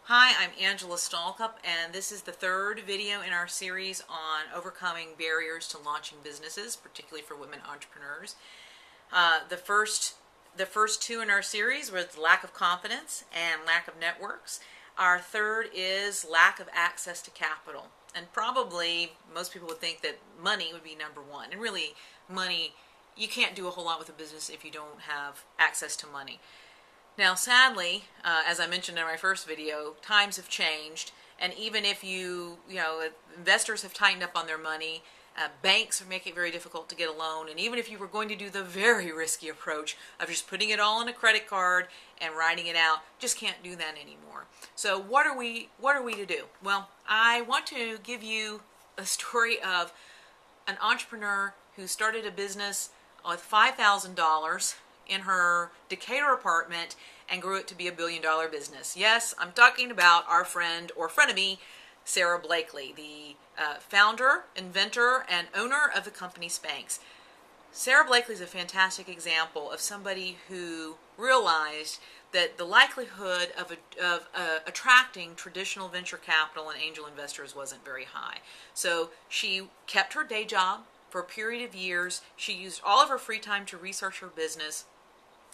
Hi, I'm Angela Stallcup, and this is the third video in our series on overcoming barriers to launching businesses, particularly for women entrepreneurs. The first two in our series were lack of confidence and lack of networks. Our third is lack of access to capital. And probably most people would think that money would be number one. And really, money, you can't do a whole lot with a business if you don't have access to money. Now, sadly, as I mentioned in my first video, times have changed, and even if investors have tightened up on their money, banks are making it very difficult to get a loan, and even if you were going to do the very risky approach of just putting it all on a credit card and writing it out, just can't do that anymore. So what are we to do? Well, I want to give you a story of an entrepreneur who started a business with $5,000 in her Decatur apartment and grew it to be $1 billion business. Yes, I'm talking about our friend or frenemy, Sara Blakely, the founder, inventor, and owner of the company Spanx. Sara Blakely is a fantastic example of somebody who realized that the likelihood of attracting traditional venture capital and angel investors wasn't very high. So she kept her day job for a period of years. She used all of her free time to research her business.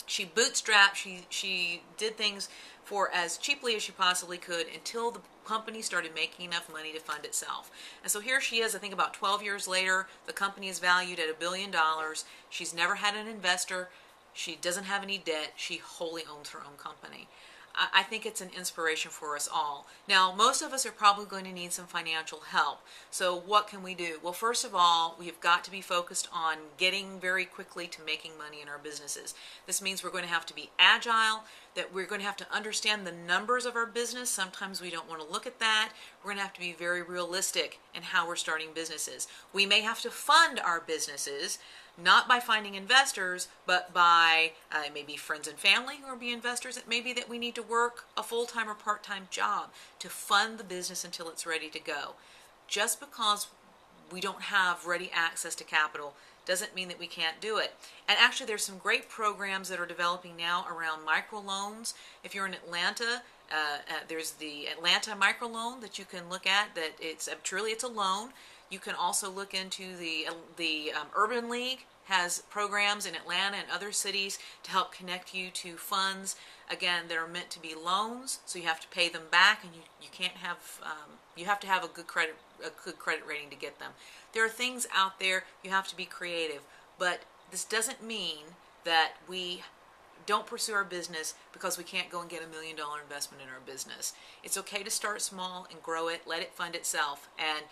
She bootstrapped, she did things for as cheaply as she possibly could until the company started making enough money to fund itself. And so here she is, I think about 12 years later. The company is valued at $1 billion. She's never had an investor. She doesn't have any debt. She wholly owns her own company. I think it's an inspiration for us all. Now, most of us are probably going to need some financial help. So what can we do? Well, first of all, we've got to be focused on getting very quickly to making money in our businesses. This means we're going to have to be agile, that we're going to have to understand the numbers of our business. Sometimes we don't want to look at that. We're going to have to be very realistic in how we're starting businesses. We may have to fund our businesses, not by finding investors, but by maybe friends and family who will be investors. It may be that we need to work a full-time or part-time job to fund the business until it's ready to go. Just because we don't have ready access to capital doesn't mean that we can't do it. And actually, there's some great programs that are developing now around microloans. If you're in Atlanta, there's the Atlanta microloan that you can look at. That it's a loan. You can also look into the Urban League has programs in Atlanta and other cities to help connect you to funds. Again, they're meant to be loans, so you have to pay them back, and you can't have you have to have a good credit rating to get them. There are things out there. You have to be creative, but this doesn't mean that we don't pursue our business because we can't go and get $1 million investment in our business. It's okay to start small and grow it, let it fund itself, and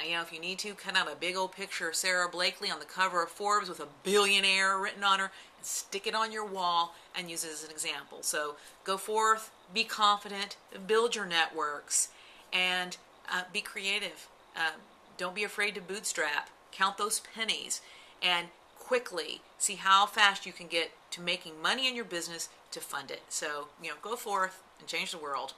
if you need to, cut out a big old picture of Sara Blakely on the cover of Forbes with a billionaire written on her and stick it on your wall and use it as an example. So go forth, be confident, build your networks, and be creative. Don't be afraid to bootstrap. Count those pennies and quickly see how fast you can get to making money in your business to fund it. So, go forth and change the world.